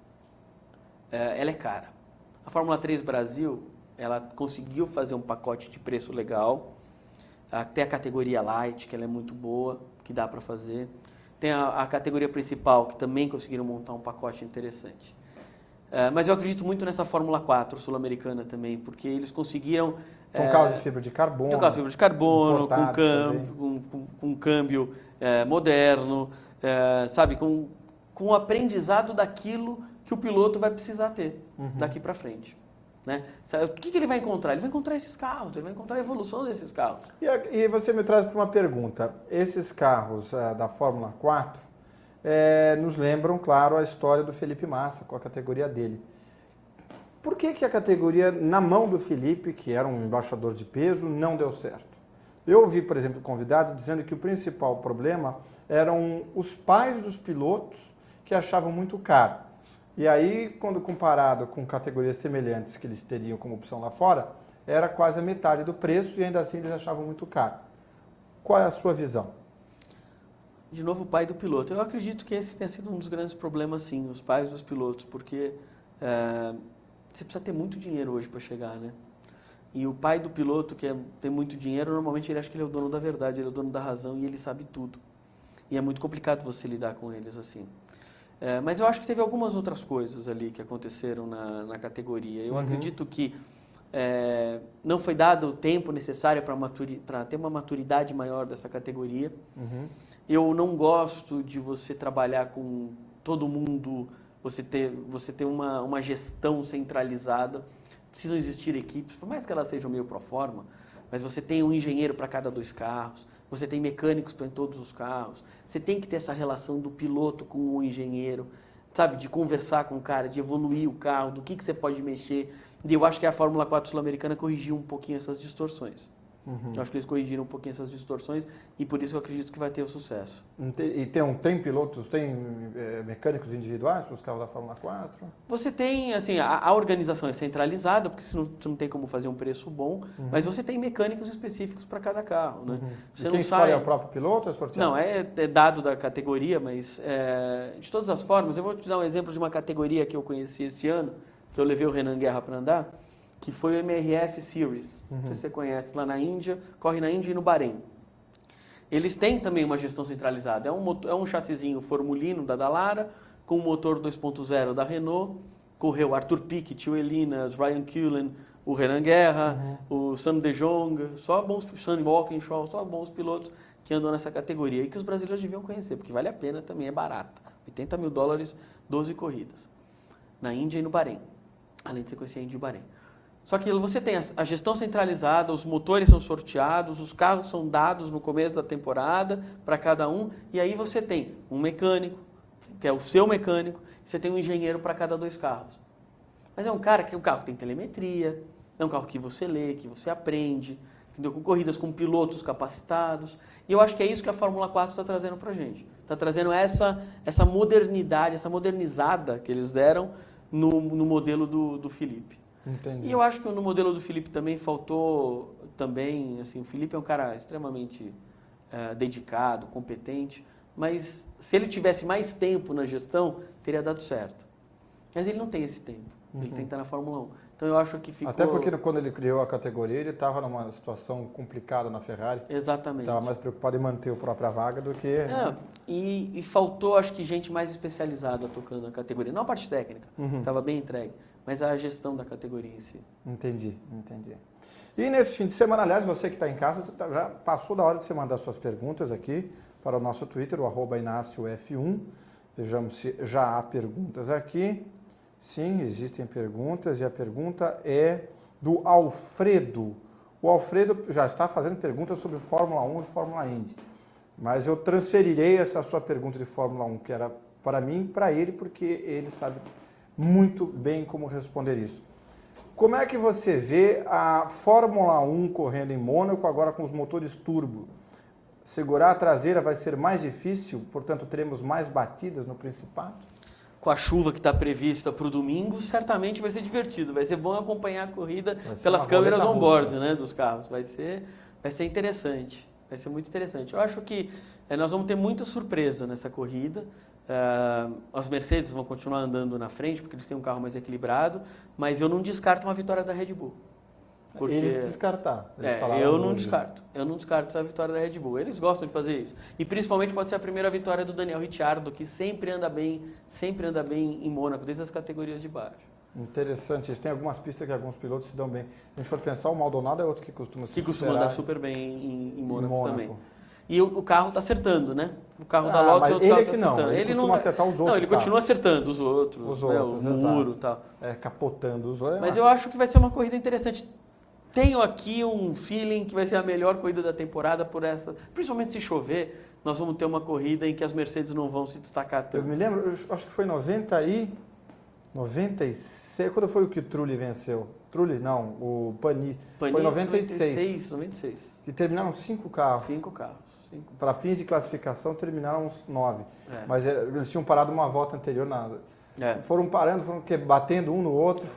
ela é cara. A Fórmula 3 Brasil, ela conseguiu fazer um pacote de preço legal, até a categoria Light, que ela é muito boa, que dá para fazer. Tem a categoria principal, que também conseguiram montar um pacote interessante. Mas eu acredito muito nessa Fórmula 4 sul-americana também, porque eles conseguiram... Com carro de fibra de carbono. Com carro de fibra de carbono, importados com câmbio moderno, sabe, com o aprendizado daquilo que o piloto vai precisar ter daqui para frente. Né? O que ele vai encontrar? Ele vai encontrar esses carros, ele vai encontrar a evolução desses carros. E você me traz para uma pergunta. Esses carros da Fórmula 4 nos lembram, claro, a história do Felipe Massa, com a categoria dele. Por que a categoria, na mão do Felipe, que era um embaixador de peso, não deu certo? Eu ouvi, por exemplo, convidados dizendo que o principal problema eram os pais dos pilotos que achavam muito caro. E aí, quando comparado com categorias semelhantes que eles teriam como opção lá fora, era quase a metade do preço e ainda assim eles achavam muito caro. Qual é a sua visão? De novo, o pai do piloto. Eu acredito que esse tenha sido um dos grandes problemas, sim, os pais dos pilotos, porque você precisa ter muito dinheiro hoje para chegar, né? E o pai do piloto, que tem muito dinheiro, normalmente ele acha que ele é o dono da verdade, ele é o dono da razão e ele sabe tudo. E é muito complicado você lidar com eles assim. Mas eu acho que teve algumas outras coisas ali que aconteceram na categoria. Eu acredito que não foi dado o tempo necessário para ter uma maturidade maior dessa categoria. Eu não gosto de você trabalhar com todo mundo, você ter uma gestão centralizada. Precisam existir equipes, por mais que elas sejam meio pro forma, mas você tem um engenheiro para cada 2 carros, você tem mecânicos para todos os carros, você tem que ter essa relação do piloto com o engenheiro, sabe, de conversar com o cara, de evoluir o carro, do que você pode mexer. E eu acho que a Fórmula 4 sul-americana corrigiu um pouquinho essas distorções. Eu acho que eles corrigiram um pouquinho essas distorções e por isso eu acredito que vai ter o sucesso. E tem pilotos, tem mecânicos individuais para os carros da Fórmula 4? Você tem, assim, a organização é centralizada, porque você não tem como fazer um preço bom, mas você tem mecânicos específicos para cada carro, né? Você e quem escolhe é o próprio piloto ou é sorteado? Não, é dado da categoria, mas de todas as formas, eu vou te dar um exemplo de uma categoria que eu conheci esse ano, que eu levei o Renan Guerra para andar, que foi o MRF Series, não sei se você conhece, lá na Índia, corre na Índia e no Bahrein. Eles têm também uma gestão centralizada, é um chassizinho formulino da Dallara, com motor 2.0 da Renault, correu Arthur Piquet, o Elinas, Ryan Cullen, o Renan Guerra, o Sam De Jong, Sonny Walkinshaw, só bons pilotos que andam nessa categoria e que os brasileiros deviam conhecer, porque vale a pena também, é barata. $80 mil, 12 corridas, na Índia e no Bahrein, além de você conhecer a Índia e o Bahrein. Só que você tem a gestão centralizada, os motores são sorteados, os carros são dados no começo da temporada para cada um, e aí você tem um mecânico, que é o seu mecânico, e você tem um engenheiro para cada 2 carros. Mas é um cara que o carro tem telemetria, é um carro que você lê, que você aprende, entendeu? Com corridas com pilotos capacitados. E eu acho que é isso que a Fórmula 4 está trazendo para a gente. Está trazendo essa modernidade, essa modernizada que eles deram no modelo do Felipe. Entendi. E eu acho que no modelo do Felipe também faltou, assim, o Felipe é um cara extremamente dedicado, competente, mas se ele tivesse mais tempo na gestão, teria dado certo. Mas ele não tem esse tempo, ele tem que estar na Fórmula 1. Então eu acho que ficou... Até porque quando ele criou a categoria, ele estava numa situação complicada na Ferrari. Exatamente. Estava mais preocupado em manter a própria vaga do que... E faltou, acho que, gente mais especializada tocando a categoria. Não a parte técnica, estava bem entregue, mas a gestão da categoria em si. Entendi. E nesse fim de semana, aliás, você que está em casa, já passou da hora de você mandar suas perguntas aqui para o nosso Twitter, o @InácioF1. Vejamos se já há perguntas aqui. Sim, existem perguntas e a pergunta é do Alfredo. O Alfredo já está fazendo perguntas sobre Fórmula 1 e Fórmula Indy, mas eu transferirei essa sua pergunta de Fórmula 1, que era para mim, para ele, porque ele sabe muito bem como responder isso. Como é que você vê a Fórmula 1 correndo em Mônaco agora com os motores turbo? Segurar a traseira vai ser mais difícil, portanto teremos mais batidas no Principado? Com a chuva que está prevista para o domingo, certamente vai ser divertido. Vai ser bom acompanhar a corrida pelas câmeras on-board, né, dos carros. Vai ser interessante. Vai ser muito interessante. Eu acho que nós vamos ter muita surpresa nessa corrida. As Mercedes vão continuar andando na frente, porque eles têm um carro mais equilibrado, mas eu não descarto uma vitória da Red Bull. Porque eles descartaram. Eu não descarto. Eu não descarto essa vitória da Red Bull. Eles gostam de fazer isso. E principalmente pode ser a primeira vitória do Daniel Ricciardo, que sempre anda bem em Mônaco, desde as categorias de baixo. Interessante. Tem algumas pistas que alguns pilotos se dão bem. Se a gente for pensar, o Maldonado é outro que costuma se Que costuma andar super bem em Mônaco também. E o carro está acertando, né? O carro da Lotus é outro carro que está acertando. Ele não acertar os outros. Não, ele continua acertando os outros, né? O muro e tal. Capotando os outros. Mas eu acho que vai ser uma corrida interessante. Tenho aqui um feeling que vai ser a melhor corrida da temporada por essa. Principalmente se chover, nós vamos ter uma corrida em que as Mercedes não vão se destacar tanto. Eu me lembro, eu acho que foi 96. Quando foi o que o Trulli venceu? Trulli, não, o Panis. Foi 96. Que terminaram 5 carros. 5 carros. Para fins de classificação, terminaram uns 9. Mas eles tinham parado uma volta anterior. Foram parando, foram batendo um no outro.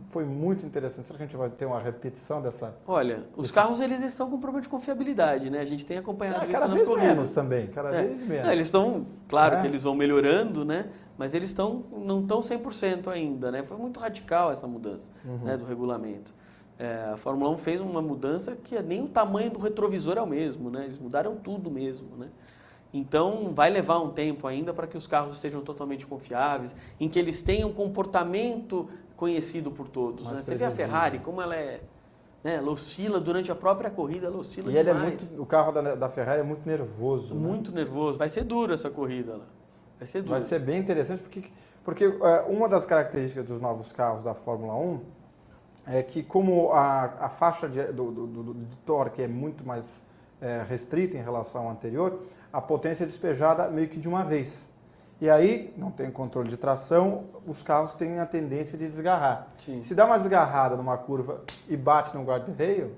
Foi muito interessante. Será que a gente vai ter uma repetição dessa? Olha, os carros eles estão com problema de confiabilidade, né? A gente tem acompanhado isso nas corridas. Menos também, cada vez menos. Não, eles estão, claro que eles vão melhorando, né? Mas eles não estão 100% ainda, né? Foi muito radical essa mudança, né, do regulamento. A Fórmula 1 fez uma mudança que nem o tamanho do retrovisor é o mesmo, né? Eles mudaram tudo mesmo, né? Então, vai levar um tempo ainda para que os carros estejam totalmente confiáveis, em que eles tenham um comportamento conhecido por todos, né? Você vê a Ferrari, como ela é... Né? Ela oscila durante a própria corrida, ela oscila demais. O carro da Ferrari é muito nervoso. Muito nervoso. Vai ser dura essa corrida lá. Vai ser dura. Vai ser bem interessante, porque uma das características dos novos carros da Fórmula 1 é que como a faixa de torque é muito mais restrita em relação ao anterior, a potência é despejada meio que de uma vez. E aí, não tem controle de tração, os carros têm a tendência de desgarrar. Sim. Se dá uma desgarrada numa curva e bate no guarda-reio,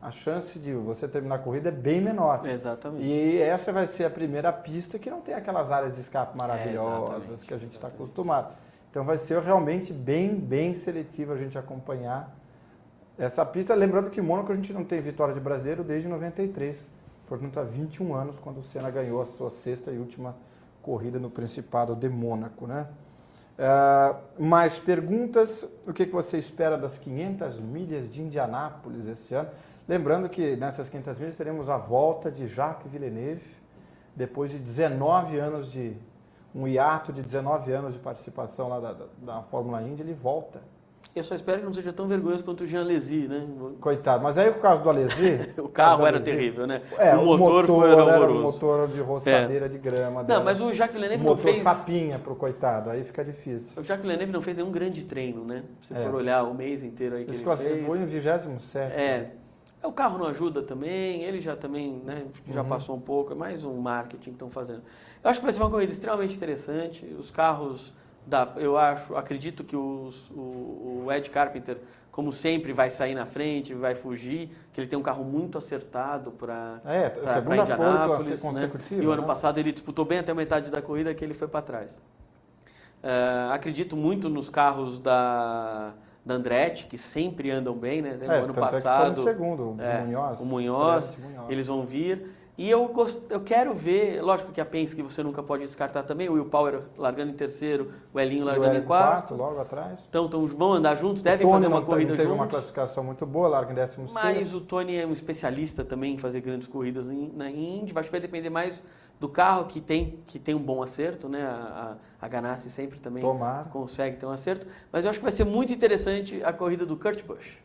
a chance de você terminar a corrida é bem menor. Exatamente. E essa vai ser a primeira pista que não tem aquelas áreas de escape maravilhosas que a gente está acostumado. Então vai ser realmente bem seletivo a gente acompanhar essa pista. Lembrando que em Mônaco a gente não tem vitória de brasileiro desde 93. Portanto, há 21 anos, quando o Senna ganhou a sua 6ª e última corrida no Principado de Mônaco, né? Mais perguntas? O que você espera das 500 milhas de Indianápolis esse ano? Lembrando que nessas 500 milhas teremos a volta de Jacques Villeneuve, depois de 19 anos um hiato de 19 anos de participação lá da Fórmula Indy, ele volta. Eu só espero que não seja tão vergonhoso quanto o Jean Alesi, né? Coitado, mas aí o caso do Alesi... o carro era terrível, né? O motor foi horroroso. Era um motor de roçadeira de grama. Não, mas o Jacques Villeneuve não fez... motor papinha pro coitado, aí fica difícil. O Jacques Villeneuve não fez nenhum grande treino, né? Se for olhar o mês inteiro aí que ele fez... Foi em 27º. O carro não ajuda também, ele já também, né, já passou um pouco, é mais um marketing que estão fazendo. Eu acho que vai ser uma corrida extremamente interessante, os carros, acredito que o Ed Carpenter, como sempre, vai sair na frente, vai fugir, que ele tem um carro muito acertado para Indianápolis, né? E o ano passado ele disputou bem até a metade da corrida que ele foi para trás. Acredito muito nos carros da Andretti, que sempre andam bem, né? No ano passado, o Munhoz, eles vão vir. E eu quero ver, lógico que a Penske você nunca pode descartar também, o Will Power largando em terceiro, o Elinho largando em quarto. Logo atrás. Então vão andar juntos, devem fazer uma corrida juntos. Teve uma classificação muito boa, larga em 16º. Mas o Tony é um especialista também em fazer grandes corridas na Indy. Acho que vai depender mais do carro que tem um bom acerto, né? A Ganassi sempre também consegue ter um acerto. Mas eu acho que vai ser muito interessante a corrida do Kurt Busch.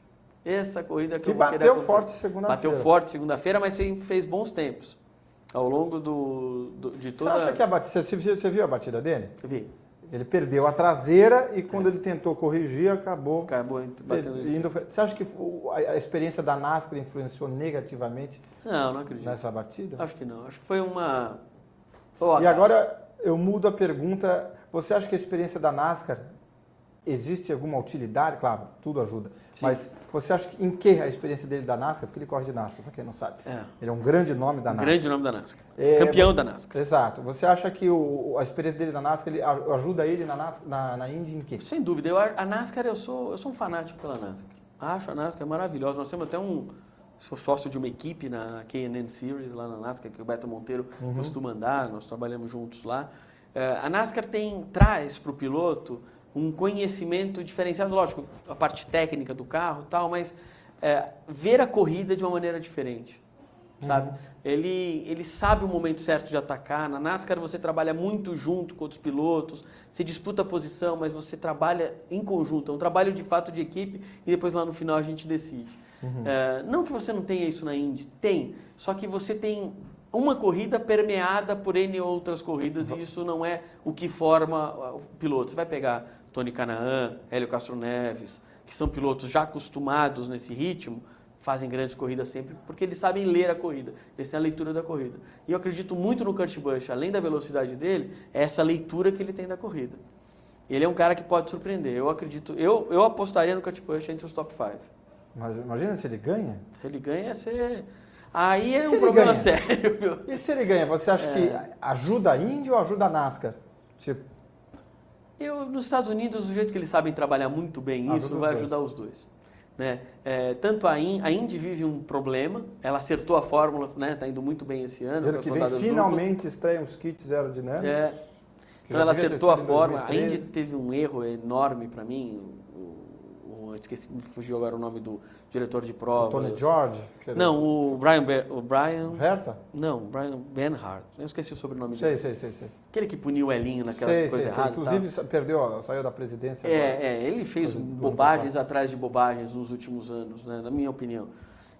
Essa corrida que eu vou querer acompanhar. Bateu forte segunda-feira, mas fez bons tempos. Ao longo de toda... Você acha que você viu a batida dele? Vi. Ele perdeu a traseira e quando ele tentou corrigir, acabou batendo indo. Você acha que a experiência da NASCAR influenciou negativamente não acredito. Nessa batida? Acho que não. Acho que foi uma... E agora eu mudo a pergunta. Você acha que a experiência da NASCAR existe alguma utilidade? Claro, tudo ajuda. Sim. Mas você acha que em que a experiência dele da NASCAR? Porque ele corre de NASCAR, para quem não sabe. Ele é um grande nome da NASCAR. Grande nome da NASCAR. Campeão da NASCAR. Exato. Você acha que a experiência dele da NASCAR ajuda ele na Indy em quê? Sem dúvida. A NASCAR, eu sou um fanático pela NASCAR. Acho a NASCAR maravilhosa. Nós temos até sou sócio de uma equipe na K&N Series, lá na NASCAR, que o Beto Monteiro costuma andar, nós trabalhamos juntos lá. A NASCAR traz para o piloto um conhecimento diferenciado, lógico, a parte técnica do carro e tal, mas ver a corrida de uma maneira diferente, sabe? Ele sabe o momento certo de atacar. Na NASCAR você trabalha muito junto com outros pilotos, você disputa a posição, mas você trabalha em conjunto, é um trabalho de fato de equipe e depois lá no final a gente decide. Não que você não tenha isso na Indy, tem, só que você tem uma corrida permeada por N outras corridas e isso não é o que forma o piloto. Você vai pegar Tony Kanaan, Hélio Castro Neves, que são pilotos já acostumados nesse ritmo, fazem grandes corridas sempre, porque eles sabem ler a corrida, eles têm a leitura da corrida. E eu acredito muito no Kurt Busch, além da velocidade dele, é essa leitura que ele tem da corrida. Ele é um cara que pode surpreender. Eu apostaria no Kurt Busch entre os top 5. Mas imagina se ele ganha. Se ele ganha, aí é um problema sério, viu? E se ele ganha, você acha que ajuda a Indy ou ajuda a NASCAR? Tipo... Nos Estados Unidos, do jeito que eles sabem trabalhar muito bem isso, vai ajudar os dois. Né? Tanto a Indy vive um problema, ela acertou a fórmula, está indo muito bem esse ano. Ano que vem, finalmente estreiam os kits aerodinâmicos. Então ela acertou a fórmula. A Indy teve um erro enorme para mim. Esqueci, me fugiu agora o nome do diretor de provas. O Tony George? Não, o Brian... Herta? Não, Brian Benhart. Eu esqueci o sobrenome dele. Sei. Aquele que puniu o Elinho naquela coisa errada. Inclusive saiu da presidência. Ele fez bobagens atrás de bobagens nos últimos anos, né, na minha opinião.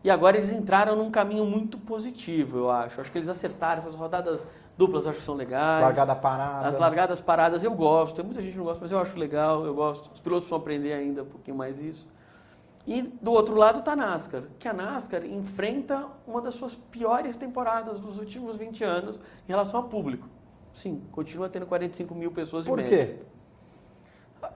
E agora eles entraram num caminho muito positivo, eu acho. Acho que eles acertaram essas rodadas duplas, acho que são legais. Largada parada. As largadas paradas eu gosto. Muita gente não gosta, mas eu acho legal, eu gosto. Os pilotos vão aprender ainda um pouquinho mais isso. E do outro lado está a NASCAR, que a NASCAR enfrenta uma das suas piores temporadas dos últimos 20 anos em relação ao público. Sim, continua tendo 45 mil pessoas de média. Por quê?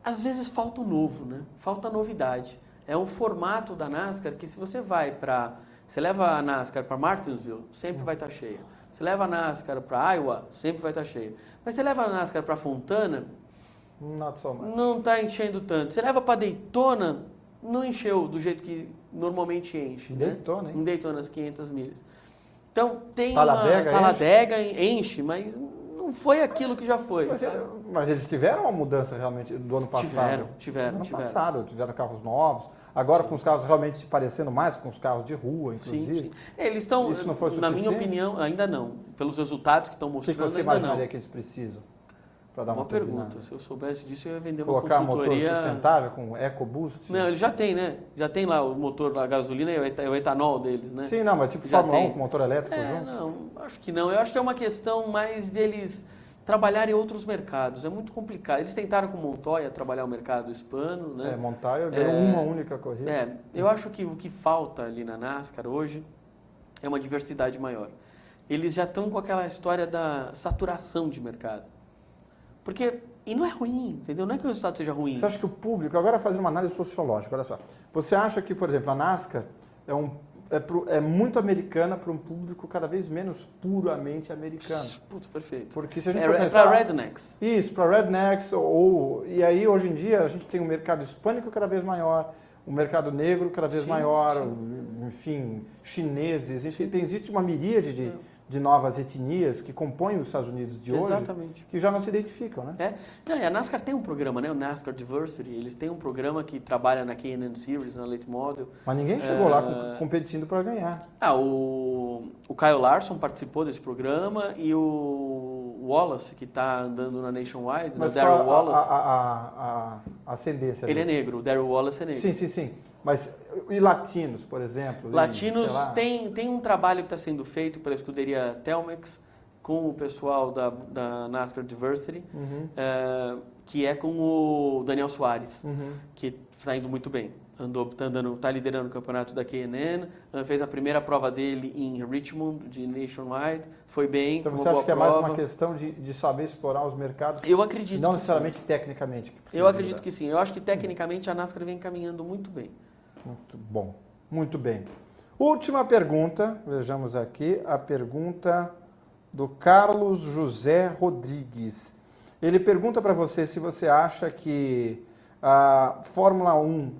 Às vezes falta o novo, né? Falta novidade. É um formato da NASCAR que se você você leva a NASCAR para Martinsville, sempre vai estar cheia. Você leva a NASCAR para Iowa, sempre vai estar cheia. Mas você leva a NASCAR para Fontana, não está enchendo tanto. Você leva para Daytona, não encheu do jeito que normalmente enche. Daytona, hein? Em Daytona, as 500 milhas. Então tem Talladega enche, mas não foi aquilo que já foi. Mas eles tiveram uma mudança realmente do ano passado? Tiveram. Passado, tiveram carros novos. Agora com os carros realmente se parecendo mais com os carros de rua, inclusive. Sim. Eles estão, isso não foi na minha opinião, ainda não. Pelos resultados que estão mostrando, ainda não. O que você imaginaria que eles precisam? Uma pergunta. Se eu soubesse disso, eu ia vender uma consultoria... Colocar motor sustentável com EcoBoost? Não, ele já tem, né? Já tem lá o motor, a gasolina e o etanol deles, né? Sim, não, mas tipo Fórmula 1 com motor elétrico junto? Não, acho que não. Eu acho que é uma questão mais deles trabalhar em outros mercados. É muito complicado. Eles tentaram com Montoya trabalhar o mercado hispano, né? Montoya ganhou uma única corrida. Eu acho que o que falta ali na NASCAR hoje é uma diversidade maior. Eles já estão com aquela história da saturação de mercado. E não é ruim, entendeu? Não é que o resultado seja ruim. Você acha que o público, agora fazendo uma análise sociológica, olha só. Você acha que, por exemplo, a NASCAR é muito americana para um público cada vez menos puramente americano? Puta, perfeito. Porque se a gente para rednecks. Isso, para rednecks. E aí, hoje em dia, a gente tem um mercado hispânico cada vez maior, um mercado negro cada vez maior, enfim, chineses. Existe uma miríade de novas etnias que compõem os Estados Unidos de hoje, que já não se identificam, né? A NASCAR tem um programa, né? O NASCAR Diversity, eles têm um programa que trabalha na K&N Series, na Late Model. Mas ninguém chegou lá competindo para ganhar. O Kyle Larson participou desse programa e o Wallace, que está andando na Nationwide, o Darryl Wallace... a ascendência ele é negro, o Darryl Wallace é negro. Sim. Mas e latinos, por exemplo? Latinos tem um trabalho que está sendo feito pela escuderia Telmex com o pessoal da NASCAR Diversity, que é com o Daniel Suárez, que está indo muito bem. tá liderando o campeonato da K&N, fez a primeira prova dele em Richmond, de Nationwide, foi bem, Então foi você uma acha boa que é prova. mais uma questão de saber explorar os mercados? Eu acredito não que necessariamente sim. tecnicamente. Eu acredito que sim. Eu acho que tecnicamente a NASCAR vem caminhando muito bem. Muito bom, muito bem. Última pergunta, vejamos aqui, a pergunta do Carlos José Rodrigues. Ele pergunta para você se você acha que a Fórmula 1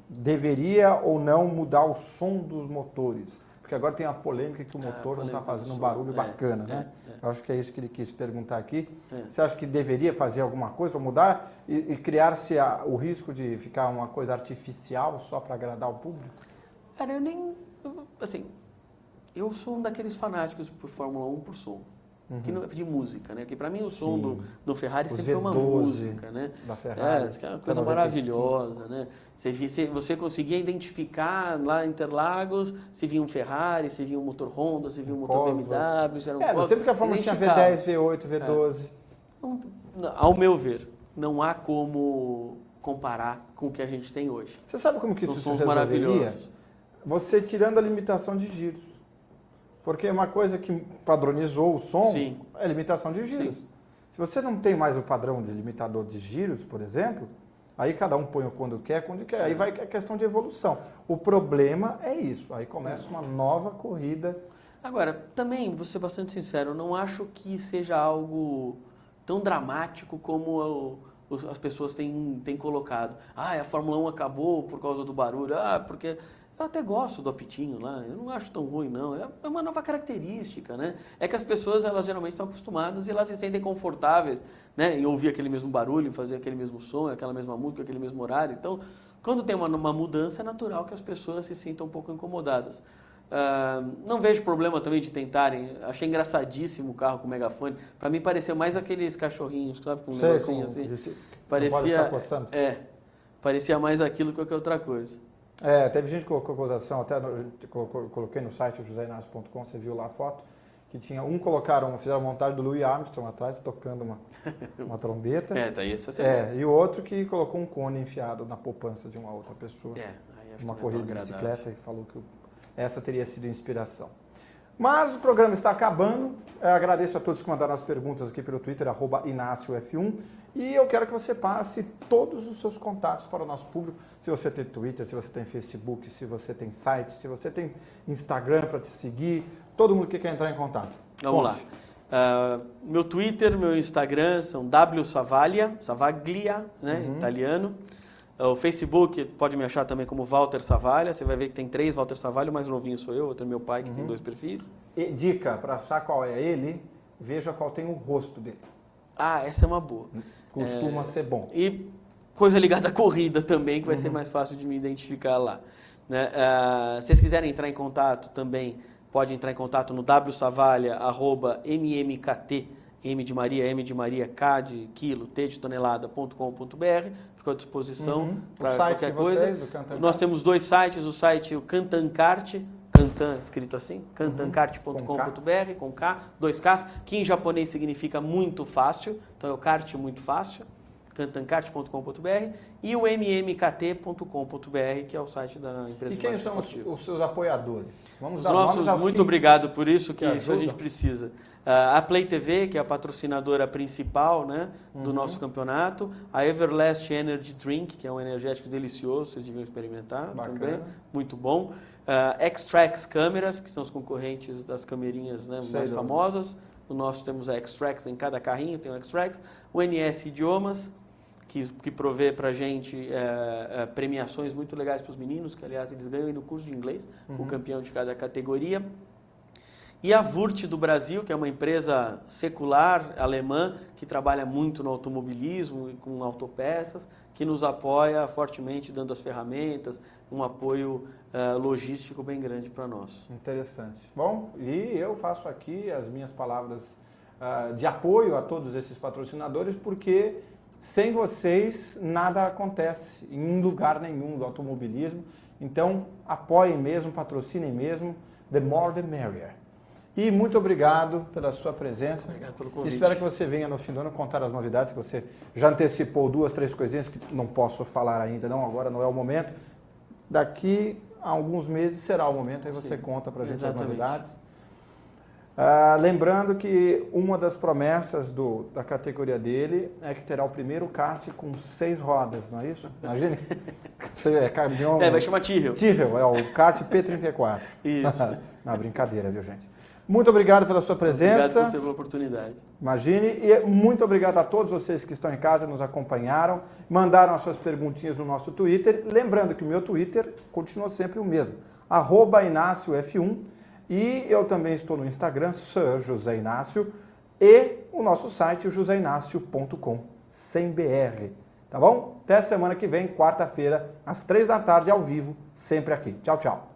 deveria ou não mudar o som dos motores. Porque agora tem a polêmica que o motor não está fazendo um barulho bacana, né? Eu acho que é isso que ele quis perguntar aqui. Você acha que deveria fazer alguma coisa para mudar e criar-se o risco de ficar uma coisa artificial só para agradar o público? Cara, eu sou um daqueles fanáticos por Fórmula 1 por som. De música, né? Porque para mim o som do Ferrari sempre foi uma música, né? Da Ferrari, é uma coisa maravilhosa, né? Você conseguia identificar lá em Interlagos se via um Ferrari, se via um motor Honda, se via um motor BMW, se era um no tempo que a Fórmula tinha V10, V8, V12. Então, ao meu ver, não há como comparar com o que a gente tem hoje. Você sabe como que isso São se sons resolveria? maravilhosos. Você tirando a limitação de giros. Porque uma coisa que padronizou o som é a limitação de giros. Sim. Se você não tem mais o padrão de limitador de giros, por exemplo, aí cada um põe quando quer, aí vai a questão de evolução. O problema é isso, aí começa uma nova corrida. Agora, também, vou ser bastante sincero, eu não acho que seja algo tão dramático como as pessoas têm colocado. A Fórmula 1 acabou por causa do barulho, porque... Eu até gosto do apitinho lá, eu não acho tão ruim não, é uma nova característica, né? É que as pessoas, elas geralmente estão acostumadas e elas se sentem confortáveis, né? Em ouvir aquele mesmo barulho, em fazer aquele mesmo som, aquela mesma música, aquele mesmo horário. Então, quando tem uma mudança, é natural que as pessoas se sintam um pouco incomodadas. Não vejo problema também de tentarem, achei engraçadíssimo o carro com megafone. Para mim parecia mais aqueles cachorrinhos, sabe, com um negocinho assim. Parecia mais aquilo que qualquer outra coisa. Teve gente que colocou acusação, até coloquei no site joseinácio.com, você viu lá a foto, que tinha fizeram a montagem do Louis Armstrong atrás, tocando uma trombeta. E o outro que colocou um cone enfiado na poupança de uma outra pessoa. Uma corrida de bicicleta e falou que essa teria sido a inspiração. Mas o programa está acabando. Eu agradeço a todos que mandaram as perguntas aqui pelo Twitter, @InácioF1. E eu quero que você passe todos os seus contatos para o nosso público. Se você tem Twitter, se você tem Facebook, se você tem site, se você tem Instagram para te seguir, todo mundo que quer entrar em contato. Vamos lá. Meu Twitter, meu Instagram são Savaglia, né, italiano. O Facebook pode me achar também como Walter Savaglia. Você vai ver que tem 3 Walter Savaglia, o mais novinho sou eu, outro é meu pai, que tem 2 perfis. E dica, para achar qual é ele, veja qual tem o rosto dele. Essa é uma boa. Costuma ser bom. E coisa ligada à corrida também, que vai ser mais fácil de me identificar lá. Né? Se vocês quiserem entrar em contato também, pode entrar em contato no wsavaglia@mmkt, M de Maria, K de quilo, T de tonelada.com.br. Fico à disposição para qualquer coisa. Nós temos 2 sites, o site o Kantankart, Kantan escrito assim, kantankart.com.br, com K, 2 Ks, que em japonês significa muito fácil, então é o kart muito fácil, kantankart.com.br, e o mmkt.com.br, que é o site da empresa. E quem são os seus apoiadores? Os nossos, muito obrigado por isso, que isso a gente precisa. A Play TV, que é a patrocinadora principal, né, do nosso campeonato. A Everlast Energy Drink, que é um energético delicioso, vocês deviam experimentar também, muito bom. Xtrax Câmeras, que são os concorrentes das camerinhas, né, mais famosas. O nosso temos a Xtrax em cada carrinho, tem o Xtrax. O NS Idiomas, que provê para a gente premiações muito legais para os meninos, que aliás eles ganham no curso de inglês, o campeão de cada categoria. E a Wurth do Brasil, que é uma empresa secular alemã que trabalha muito no automobilismo e com autopeças, que nos apoia fortemente, dando as ferramentas, um apoio logístico bem grande para nós. Interessante. Bom, e eu faço aqui as minhas palavras de apoio a todos esses patrocinadores, porque sem vocês nada acontece em lugar nenhum do automobilismo. Então, apoiem mesmo, patrocinem mesmo, the more the merrier. E muito obrigado pela sua presença. Obrigado pelo convite. Espero que você venha no fim do ano contar as novidades, que você já antecipou 2, 3 coisinhas que não posso falar ainda, não, agora não é o momento. Daqui a alguns meses será o momento, aí você conta pra gente Exatamente. as novidades. Lembrando que uma das promessas da categoria dele é que terá o primeiro kart com 6 rodas, não é isso? Imagine. Você é caminhão... vai chamar Tyrrell. Tyrrell, é o kart P34. Isso. Não, brincadeira, viu, gente? Muito obrigado pela sua presença. Obrigado por você pela oportunidade. Imagine. E muito obrigado a todos vocês que estão em casa, nos acompanharam, mandaram as suas perguntinhas no nosso Twitter. Lembrando que o meu Twitter continua sempre o mesmo, @InácioF1. E eu também estou no Instagram, Sir José Inácio, e o nosso site, o joseinácio.com, sem BR. Tá bom? Até semana que vem, quarta-feira, às 3 da tarde, ao vivo, sempre aqui. Tchau, tchau.